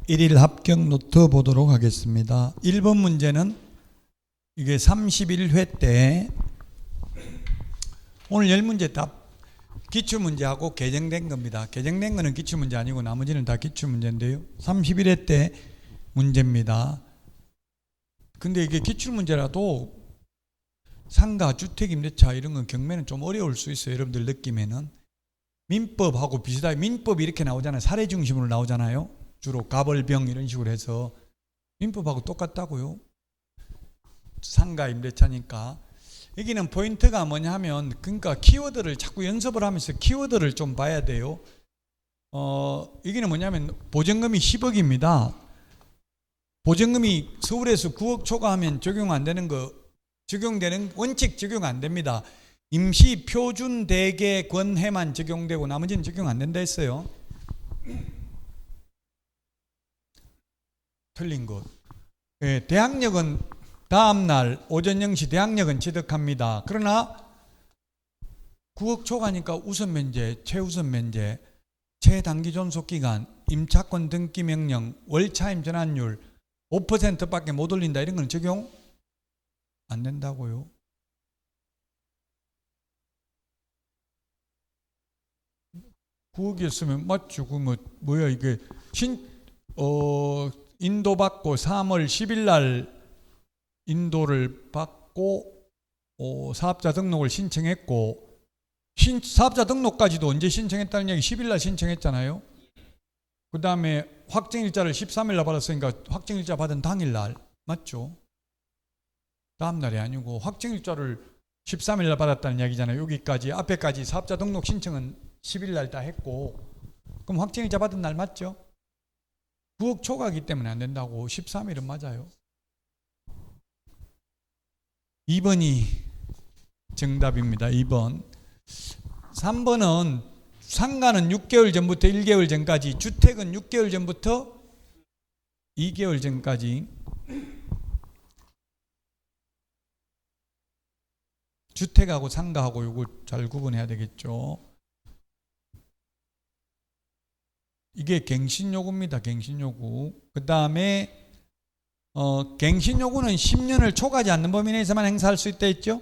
1일 합격 노트 보도록 하겠습니다. 1번 문제는 이게 31회 때 오늘 10문제 답 기출문제하고 개정된 겁니다. 개정된 거는 기출문제 아니고 나머지는 다 기출문제인데요. 31회 때 문제입니다. 근데 이게 기출문제라도 상가, 주택, 임대차 이런 건 경매는 좀 어려울 수 있어요. 여러분들 느낌에는. 민법하고 비슷하게 민법이 이렇게 나오잖아요. 사례 중심으로 나오잖아요. 주로 가벌병 이런 식으로 해서 민법하고 똑같다고요. 상가, 임대차니까. 여기는 포인트가 뭐냐 하면 그러니까 키워드를 자꾸 연습을 하면서 키워드를 좀 봐야 돼요. 여기는 뭐냐면 보증금이 10억입니다. 보증금이 서울에서 9억 초과하면 적용 안 되는 거 적용되는 원칙 적용 안 됩니다. 임시 표준 대개 권해만 적용되고 나머지는 적용 안 된다 했어요. 틀린 것. 예, 대항력은 다음날 오전 0시 대항력은 취득합니다. 그러나 9억 초과니까 우선 면제, 최우선 면제, 최단기 존속기간, 임차권 등기 명령, 월차임 전환율 5%밖에 못 올린다 이런 건 적용 안 된다고요. 구억이었으면 맞죠. 그 뭐야 이게 인도받고 3월 10일 날 인도를 받고 사업자 등록을 신청했고 사업자 등록까지도 언제 신청했다는 얘기 10일 날 신청했잖아요. 그 다음에 확정일자를 13일 날 받았으니까 확정일자 받은 당일 날 맞죠? 다음 날이 아니고 확정일자를 13일 날 받았다는 얘기잖아요. 여기까지 앞에까지 사업자 등록 신청은 10일 날 다 했고 그럼 확정일자 받은 날 맞죠? 9억 초과하기 때문에 안 된다고 13일은 맞아요. 2번이 정답입니다. 2번. 3번은 상가는 6개월 전부터 1개월 전까지, 주택은 6개월 전부터 2개월 전까지. 주택하고 상가하고 이거 잘 구분해야 되겠죠. 이게 갱신요구입니다. 갱신요구. 그 다음에 갱신요구는 10년을 초과하지 않는 범위 내에서만 행사할 수 있다 했죠.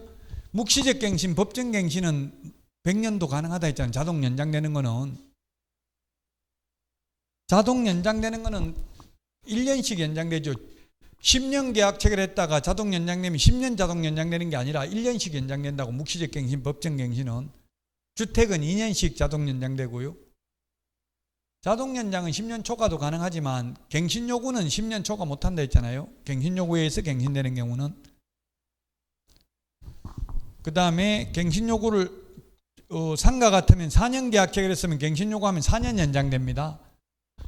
묵시적 갱신, 법정 갱신은 100년도 가능하다 했잖아요. 자동 연장되는 거는 1년씩 연장되죠. 10년 계약 체결했다가 자동 연장되면 10년 자동 연장되는 게 아니라 1년씩 연장된다고. 묵시적 갱신, 법정 갱신은. 주택은 2년씩 자동 연장되고요. 자동 연장은 10년 초과도 가능하지만 갱신 요구는 10년 초과 못한다 했잖아요. 갱신 요구에 의해서 갱신되는 경우는. 그 다음에 갱신 요구를 상가 같으면 4년 계약 체결했으면 갱신 요구하면 4년 연장됩니다.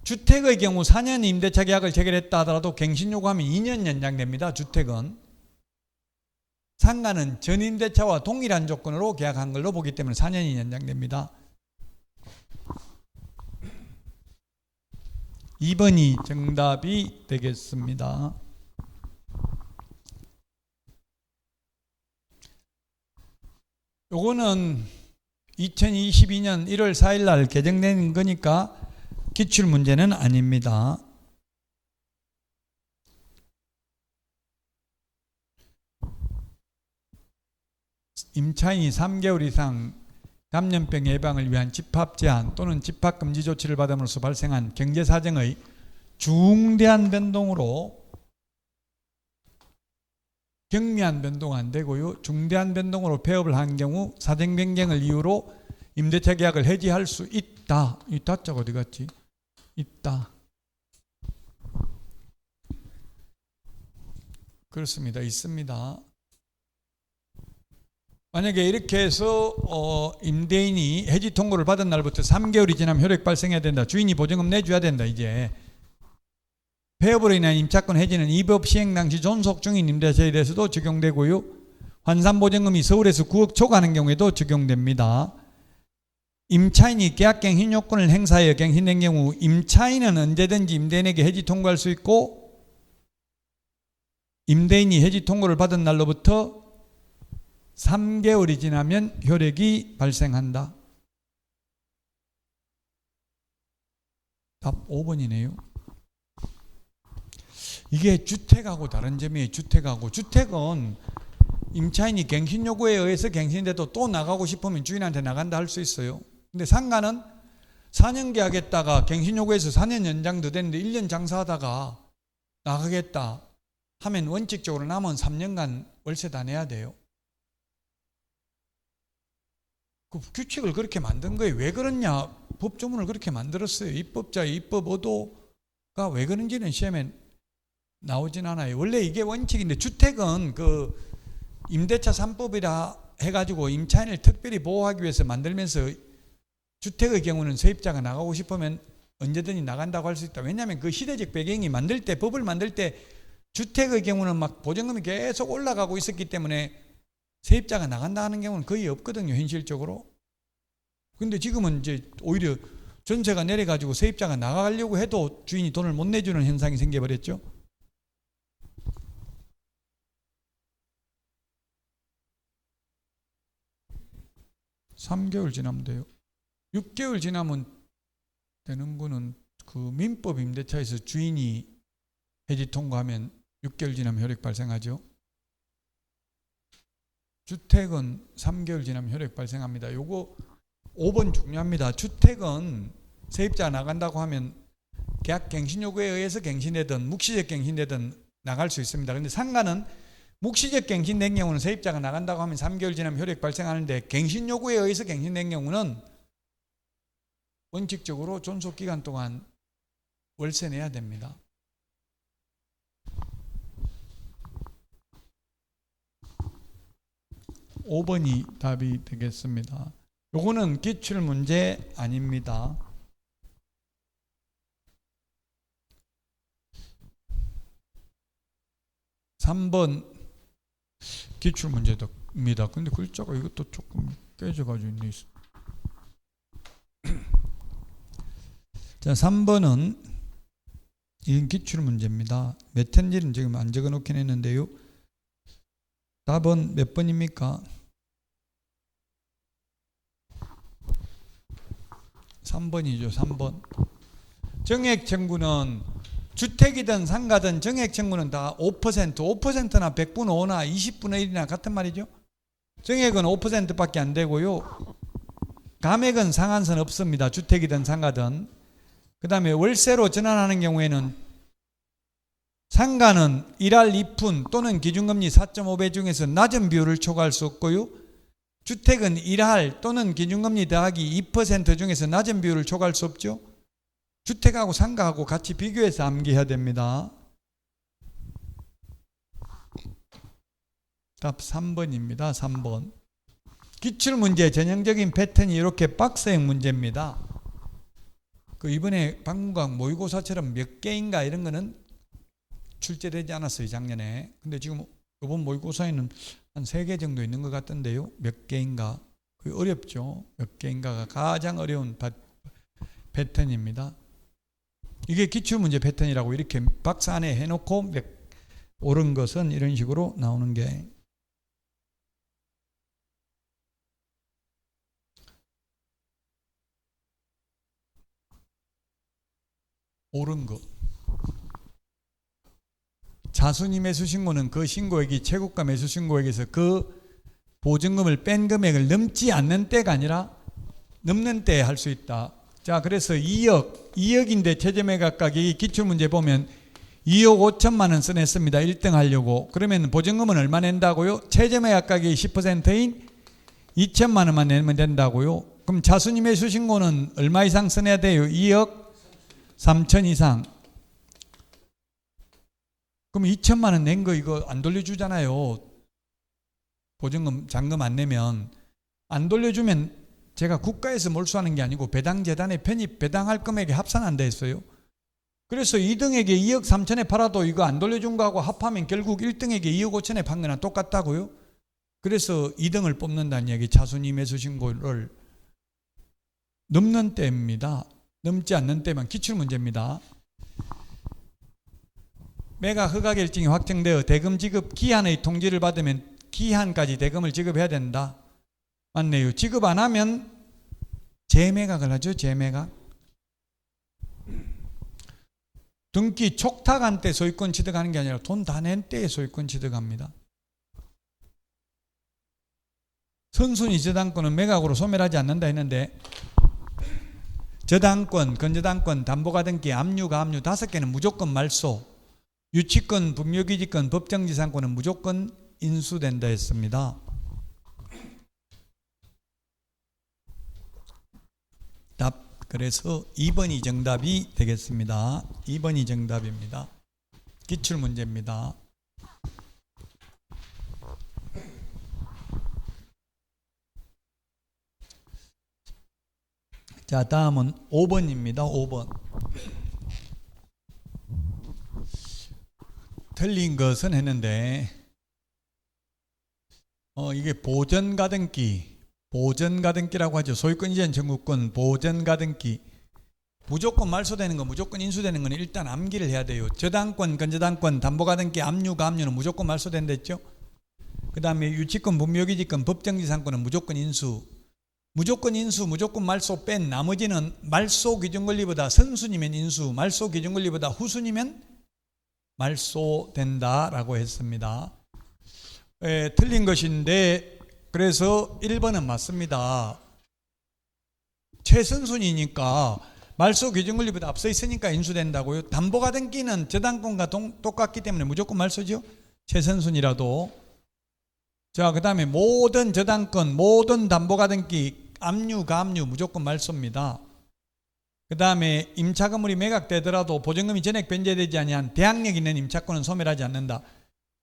주택의 경우 4년 임대차 계약을 체결했다 하더라도 갱신 요구하면 2년 연장됩니다. 주택은. 상가는 전임대차와 동일한 조건으로 계약한 걸로 보기 때문에 4년이 연장됩니다. 2번이 정답이 되겠습니다. 요거는 2022년 1월 4일 날 개정된 거니까 기출 문제는 아닙니다. 임차인이 3개월 이상 감염병 예방을 위한 집합 제한 또는 집합 금지 조치를 받음으로써 발생한 경제 사정의 중대한 변동으로, 경미한 변동 안 되고요. 중대한 변동으로 폐업을 한 경우 사정 변경을 이유로 임대차 계약을 해지할 수 있다. 이 다자가 어디 갔지? 있다. 그렇습니다. 있습니다. 만약에 이렇게 해서 임대인이 해지 통보를 받은 날부터 3개월이 지나면 효력 발생해야 된다. 주인이 보증금 내줘야 된다. 이제 폐업으로 인한 임차권 해지는 이 법 시행 당시 존속 중인 임대차에 대해서도 적용되고요. 환산보증금이 서울에서 9억 초과하는 경우에도 적용됩니다. 임차인이 계약갱신 요건을 행사하여 갱신된 경우 임차인은 언제든지 임대인에게 해지 통보할 수 있고 임대인이 해지 통보를 받은 날로부터 3개월이 지나면 효력이 발생한다. 답 5번이네요. 이게 주택하고 다른 점이 주택은 임차인이 갱신 요구에 의해서 갱신돼도 또 나가고 싶으면 주인한테 나간다 할 수 있어요. 근데 상가는 4년 계약했다가 갱신 요구에서 4년 연장도 됐는데 1년 장사하다가 나가겠다 하면 원칙적으로 남은 3년간 월세 다 내야 돼요. 그 규칙을 그렇게 만든 거예요. 왜 그러냐? 법조문을 그렇게 만들었어요. 입법자의 입법 의도가 왜 그런지는 시험에 나오진 않아요. 원래 이게 원칙인데 주택은 그 임대차 3법이라 해가지고 임차인을 특별히 보호하기 위해서 만들면서 주택의 경우는 세입자가 나가고 싶으면 언제든지 나간다고 할 수 있다. 왜냐하면 그 시대적 배경이 만들 때 법을 만들 때 주택의 경우는 막 보증금이 계속 올라가고 있었기 때문에 세입자가 나간다 하는 경우는 거의 없거든요, 현실적으로. 근데 지금은 이제 오히려 전세가 내려가지고 세입자가 나가려고 해도 주인이 돈을 못 내주는 현상이 생겨버렸죠. (3개월) 지나면 돼요. 6개월 지나면 되는 거는 그 민법 임대차에서 주인이 해지 통과하면 6개월 지나면 효력 발생하죠. 주택은 3개월 지나면 효력 발생합니다. 요거 5번 중요합니다. 주택은 세입자가 나간다고 하면 계약 갱신 요구에 의해서 갱신되든 묵시적 갱신되든 나갈 수 있습니다. 그런데 상가는 묵시적 갱신된 경우는 세입자가 나간다고 하면 3개월 지나면 효력 발생하는데 갱신 요구에 의해서 갱신된 경우는 원칙적으로 존속 기간 동안 월세 내야 됩니다. (5번이) 답이 되겠습니다. 요거는 기출 문제 아닙니다. (3번) 기출 문제입니다. 근데 글자가 이것도 조금 깨져가지고 있네. 자, 3번은 이건 기출 문제입니다. 몇 텐지는 지금 안 적어 놓긴 했는데요. 답은 몇 번입니까? 3번이죠. 3번. 정액 청구는 주택이든 상가든 정액 청구는 다 5%, 5%나 100분의 5나 20분의 1이나 같은 말이죠. 정액은 5%밖에 안 되고요. 감액은 상한선 없습니다. 주택이든 상가든. 그 다음에 월세로 전환하는 경우에는 상가는 1할 2푼 또는 기준금리 4.5배 중에서 낮은 비율을 초과할 수 없고요. 주택은 1할 또는 기준금리 더하기 2% 중에서 낮은 비율을 초과할 수 없죠. 주택하고 상가하고 같이 비교해서 암기해야 됩니다. 답 3번입니다. 3번. 기출문제 전형적인 패턴이 이렇게 박스형 문제입니다. 그 이번에 방문각 모의고사처럼 몇 개인가 이런 거는 출제되지 않았어요, 작년에. 근데 지금 이번 모의고사에는 한 3개 정도 있는 것 같던데요. 몇 개인가. 그게 어렵죠. 몇 개인가가 가장 어려운 패턴입니다. 이게 기출문제 패턴이라고 이렇게 박스 안에 해놓고 옳은 것은 이런 식으로 나오는 게. 옳은 것. 자순위 매수신고는 그 신고액이 최고가 매수신고액에서 그 보증금을 뺀 금액을 넘지 않는 때가 아니라 넘는 때에 할 수 있다. 자, 그래서 2억인데 최저매각 가격이 기출문제 보면 2억 5천만 원 써냈습니다. 1등 하려고. 그러면 보증금은 얼마 낸다고요? 최저매각 가격이 10%인 2천만 원만 내면 된다고요. 그럼 자순위 매수신고는 얼마 이상 써내야 돼요? 2억 3천 이상. 그럼 2천만 원 낸 거 이거 안 돌려주잖아요. 보증금 잔금 안 내면. 안 돌려주면 제가 국가에서 몰수하는 게 아니고 배당재단에 편입 배당할 금액에 합산한다 했어요. 그래서 2등에게 2억 3천에 팔아도 이거 안 돌려준 거하고 합하면 결국 1등에게 2억 5천에 판 거나 똑같다고요. 그래서 2등을 뽑는다는 이야기. 자순위 매수신고를 넘는 때입니다. 넘지 않는 때만 기출문제입니다. 매각 허가 결정이 확정되어 대금 지급 기한의 통지를 받으면 기한까지 대금을 지급해야 된다. 맞네요. 지급 안 하면 재매각을 하죠. 재매각. 등기 촉탁한 때 소유권 취득하는 게 아니라 돈 다 낸 때에 소유권 취득합니다. 선순위 저당권은 매각으로 소멸하지 않는다 했는데 저당권, 건저당권, 담보가등기, 압류, 가압류 5개는 무조건 말소, 유치권, 분묘기지권, 법정지상권은 무조건 인수된다 했습니다. 답, 그래서 2번이 정답이 되겠습니다. 2번이 정답입니다. 기출문제입니다. 자, 다음은 5번입니다. 5번. 틀린 것은 했는데 이게 보전가등기라고 하죠. 소유권 이전 청구권 보전가등기. 무조건 말소되는 거, 무조건 인수되는 거는 일단 암기를 해야 돼요. 저당권, 건저당권, 담보가등기, 압류, 가압류는 무조건 말소된다 했죠. 그 다음에 유치권, 분묘기지권, 법정지상권은 무조건 인수. 무조건 인수, 무조건 말소 뺀 나머지는 말소 기준 권리보다 선순위면 인수, 말소 기준 권리보다 후순위면 말소된다라고 했습니다. 틀린 것인데 그래서 1번은 맞습니다. 최선순위니까 말소 기준 권리보다 앞서 있으니까 인수된다고요. 담보가등기는 저당권과 똑같기 때문에 무조건 말소죠. 최선순위라도. 자, 그 다음에 모든 저당권, 모든 담보가등기, 압류, 가압류 무조건 말소입니다. 그 다음에 임차건물이 매각되더라도 보증금이 전액 변제되지 아니한 대항력 있는 임차권은 소멸하지 않는다.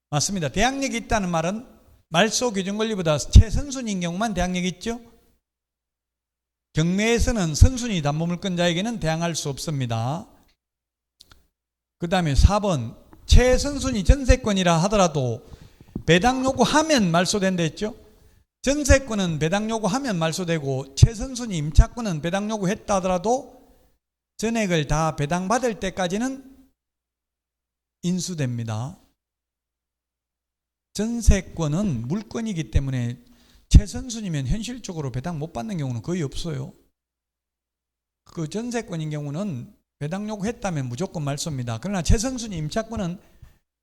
맞습니다. 대항력이 있다는 말은 말소 기준 권리보다 최선순위인 경우만 대항력이 있죠. 경매에서는 선순위 담보물권자에게는 대항할 수 없습니다. 그 다음에 4번 최선순위 전세권이라 하더라도 배당 요구하면 말소된다 했죠. 전세권은 배당 요구하면 말소되고 최선순위 임차권은 배당 요구했다 하더라도 전액을 다 배당받을 때까지는 인수됩니다. 전세권은 물권이기 때문에 최선순위면 현실적으로 배당 못 받는 경우는 거의 없어요. 그 전세권인 경우는 배당 요구했다면 무조건 말소입니다. 그러나 최선순위 임차권은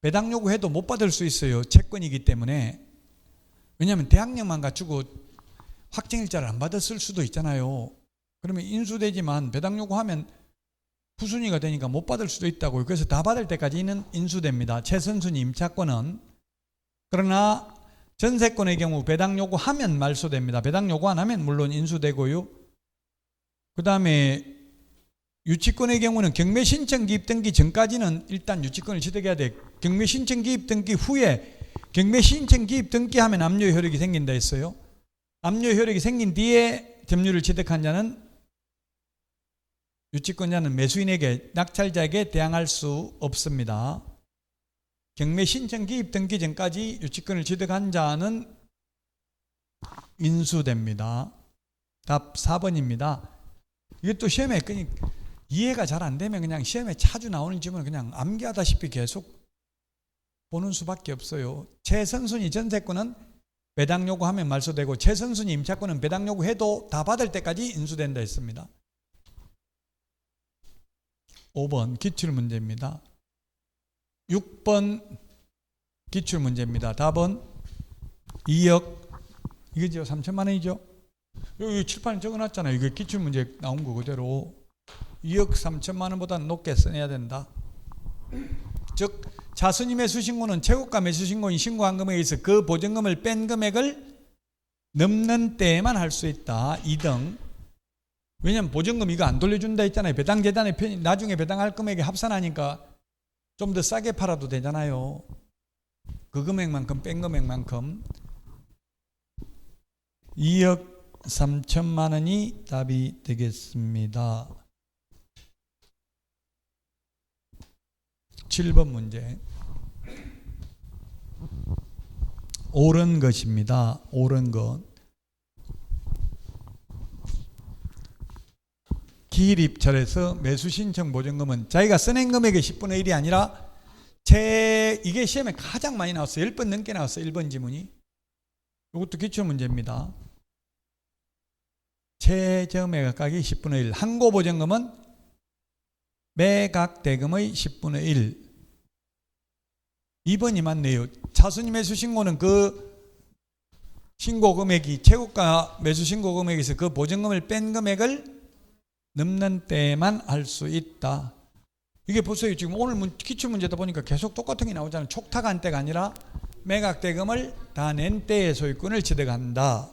배당 요구해도 못 받을 수 있어요. 채권이기 때문에. 왜냐하면 대항력만 갖추고 확정일자를 안 받았을 수도 있잖아요. 그러면 인수되지만 배당 요구하면 후순위가 되니까 못 받을 수도 있다고요. 그래서 다 받을 때까지는 인수됩니다. 최선순위 임차권은. 그러나 전세권의 경우 배당 요구하면 말소됩니다. 배당 요구 안 하면 물론 인수되고요. 그 다음에 유치권의 경우는 경매 신청 기입 등기 전까지는 일단 유치권을 취득해야 돼. 경매 신청 기입 등기 후에 경매 신청 기입 등기하면 압류 효력이 생긴다 했어요. 압류 효력이 생긴 뒤에 점유를 취득한 자는 유치권자는 매수인에게 낙찰자에게 대항할 수 없습니다. 경매 신청 기입 등기 전까지 유치권을 취득한 자는 인수됩니다. 답 4번입니다. 이것도 시험에 이해가 잘 안 되면 그냥 시험에 자주 나오는 질문을 그냥 암기하다시피 계속 보는 수밖에 없어요. 최선순위 전세권은 배당 요구하면 말소되고 최선순위 임차권은 배당 요구해도 다 받을 때까지 인수된다 했습니다. 5번 기출문제입니다. 6번 기출문제입니다. 답은 2억 이거죠. 3천만 원이죠. 여기 칠판에 적어놨잖아요. 이게 기출문제 나온 거 그대로 2억 3천만 원보다 높게 써내야 된다. 즉 자순위 매수신고는 최고가 매수신고인 신고한 금액에 의해서 그 보증금을 뺀 금액을 넘는 때에만 할 수 있다. 2등. 왜냐하면 보증금 이거 안 돌려준다 했잖아요. 배당재단에 나중에 배당할 금액에 합산하니까 좀 더 싸게 팔아도 되잖아요. 그 금액만큼 뺀 금액만큼. 2억 3천만 원이 답이 되겠습니다. 7번 문제. 옳은 것입니다. 옳은 것. 기일입찰에서 매수신청 보증금은 자기가 써낸 금액의 10분의 1이 아니라 이게 시험에 가장 많이 나왔어요. 10번 넘게 나왔어요. 1번 지문이. 이것도 기출문제입니다. 최저매각가격이 10분의 1. 항고보증금은 매각 대금의 10분의 1. 2번이 맞네요. 차순위 매수 신고는 그 신고 금액이 최고가 매수 신고 금액에서 그 보증금을 뺀 금액을 넘는 때만 할 수 있다. 이게 보세요. 지금 오늘 기출문제다 보니까 계속 똑같은 게 나오잖아요. 촉탁한 때가 아니라 매각 대금을 다 낸 때의 소유권을 취득한다.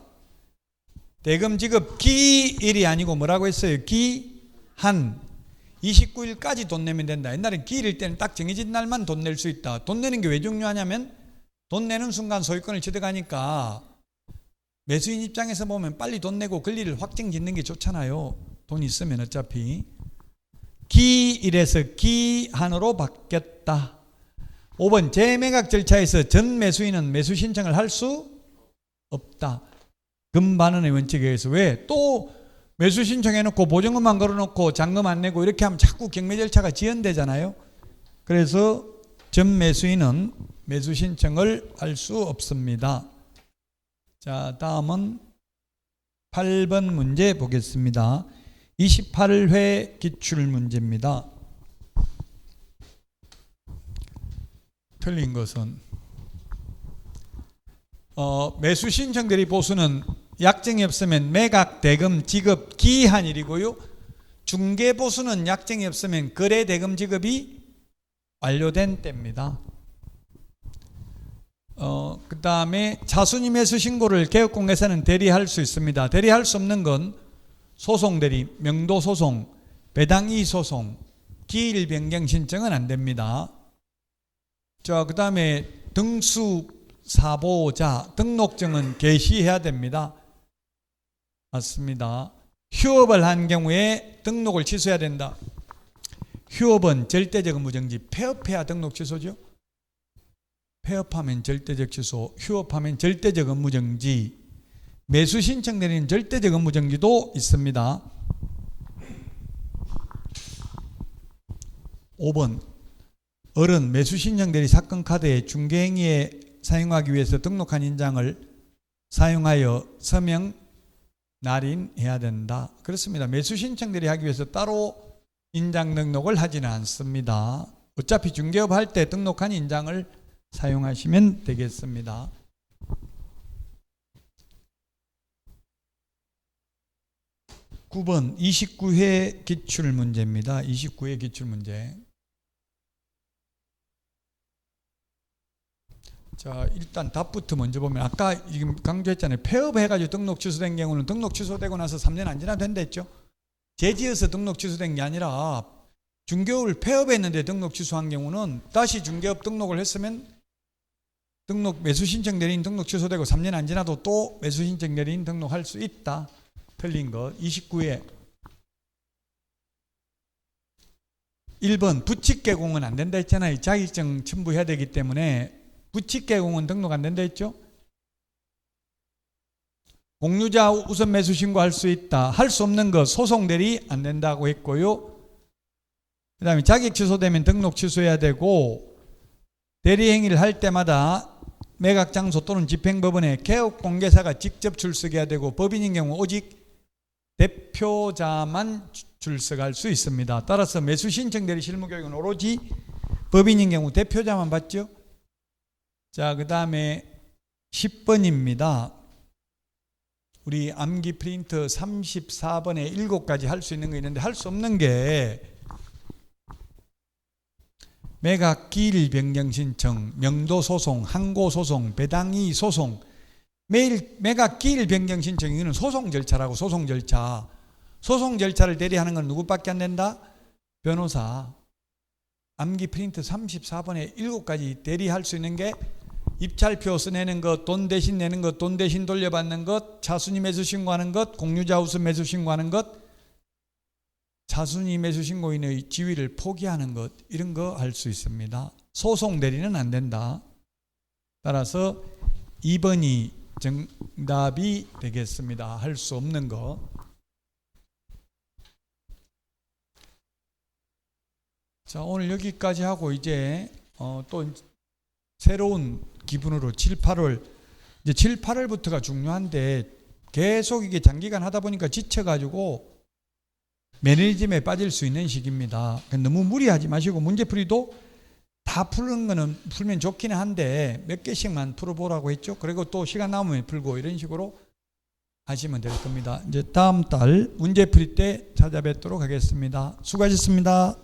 대금 지급 기일이 아니고 뭐라고 했어요? 기한. 29일까지 돈 내면 된다. 옛날엔 기일일 때는 딱 정해진 날만 돈 낼 수 있다. 돈 내는 게 왜 중요하냐면 돈 내는 순간 소유권을 취득하니까 매수인 입장에서 보면 빨리 돈 내고 권리를 확정 짓는 게 좋잖아요. 돈 있으면 어차피. 기일에서 기한으로 바뀌었다. 5번 재매각 절차에서 전 매수인은 매수 신청을 할 수 없다. 금반환의 원칙에 의해서. 왜? 또 매수 신청해놓고 보증금만 걸어놓고 잔금 안 내고 이렇게 하면 자꾸 경매 절차가 지연되잖아요. 그래서 전 매수인은 매수 신청을 할 수 없습니다. 자, 다음은 8번 문제 보겠습니다. 28회 기출 문제입니다. 틀린 것은 매수 신청 대리 보수는 약정이 없으면 매각 대금 지급 기한일이고요. 중개 보수는 약정이 없으면 거래 대금 지급이 완료된 때입니다. 그 다음에 차순위 매수 신고를 개업공개사는 대리할 수 있습니다. 대리할 수 없는 건 소송 대리, 명도 소송, 배당이의 소송, 기일 변경 신청은 안 됩니다. 자, 그 다음에 등수 사보자, 등록증은 게시해야 됩니다. 맞습니다. 휴업을 한 경우에 등록을 취소해야 된다. 휴업은 절대적 의무정지, 폐업해야 등록 취소죠. 폐업하면 절대적 취소, 휴업하면 절대적 의무정지, 매수 신청 내리는 절대적 의무정지도 있습니다. 5번 어른 매수 신청 대리 사건 카드에 중개행위에 사용하기 위해서 등록한 인장을 사용하여 서명 날인해야 된다. 그렇습니다. 매수 신청 대리 하기 위해서 따로 인장 등록을 하지는 않습니다. 어차피 중개업 할 때 등록한 인장을 사용하시면 되겠습니다. 9번 29회 기출문제입니다. 29회 기출문제. 자, 일단 답부터 먼저 보면 아까 지금 강조했잖아요. 폐업해가지고 등록 취소된 경우는 등록 취소되고 나서 3년 안 지나도 된다 했죠. 제지어서 등록 취소된 게 아니라 중개업을 폐업했는데 등록 취소한 경우는 다시 중개업 등록을 했으면 등록 매수 신청 대리인 등록 취소되고 3년 안 지나도 또 매수 신청 대리인 등록할 수 있다. 틀린 것. 29회 1번 부칙 개공은 안 된다 했잖아요. 자격증 첨부해야 되기 때문에 부칙 개공은 등록 안 된다 했죠. 공유자 우선 매수 신고할 수 있다. 할 수 없는 것 소송 대리 안 된다고 했고요. 그 다음에 자격 취소되면 등록 취소해야 되고 대리 행위를 할 때마다 매각 장소 또는 집행법원에 개업 공개사가 직접 출석해야 되고 법인인 경우 오직 대표자만 출석할 수 있습니다. 따라서 매수 신청 대리 실무 교육은 오로지 법인인 경우 대표자만 받죠. 자, 그 다음에 10번입니다. 우리 암기 프린트 34번에 7가지 할 수 있는 거 있는데 할 수 없는 게 매각 기일 변경 신청, 명도 소송, 항고 소송, 배당이의 소송. 매일 매각 기일 변경 신청 이거는 소송 절차라고. 소송 절차. 소송 절차를 대리하는 건 누구밖에 안 된다? 변호사. 암기 프린트 34번에 7가지 대리할 수 있는 게 입찰표 써내는 것, 돈 대신 내는 것, 돈 대신 돌려받는 것, 차순위 매수 신고하는 것, 공유자 우선 매수 신고하는 것, 차순위 매수 신고인의 지위를 포기하는 것, 이런 거 할 수 있습니다. 소송 대리는 안 된다. 따라서 2번이 정답이 되겠습니다. 할 수 없는 거. 자, 오늘 여기까지 하고 이제 또 새로운 기분으로 7, 8월 이제 7, 8월부터가 중요한데 계속 이게 장기간 하다 보니까 지쳐가지고 매너리즘에 빠질 수 있는 시기입니다. 너무 무리하지 마시고 문제풀이도 다 푸는 거는 풀면 좋기는 한데 몇 개씩만 풀어보라고 했죠. 그리고 또 시간 남으면 풀고 이런 식으로 하시면 될 겁니다. 이제 다음 달 문제풀이 때 찾아뵙도록 하겠습니다. 수고하셨습니다.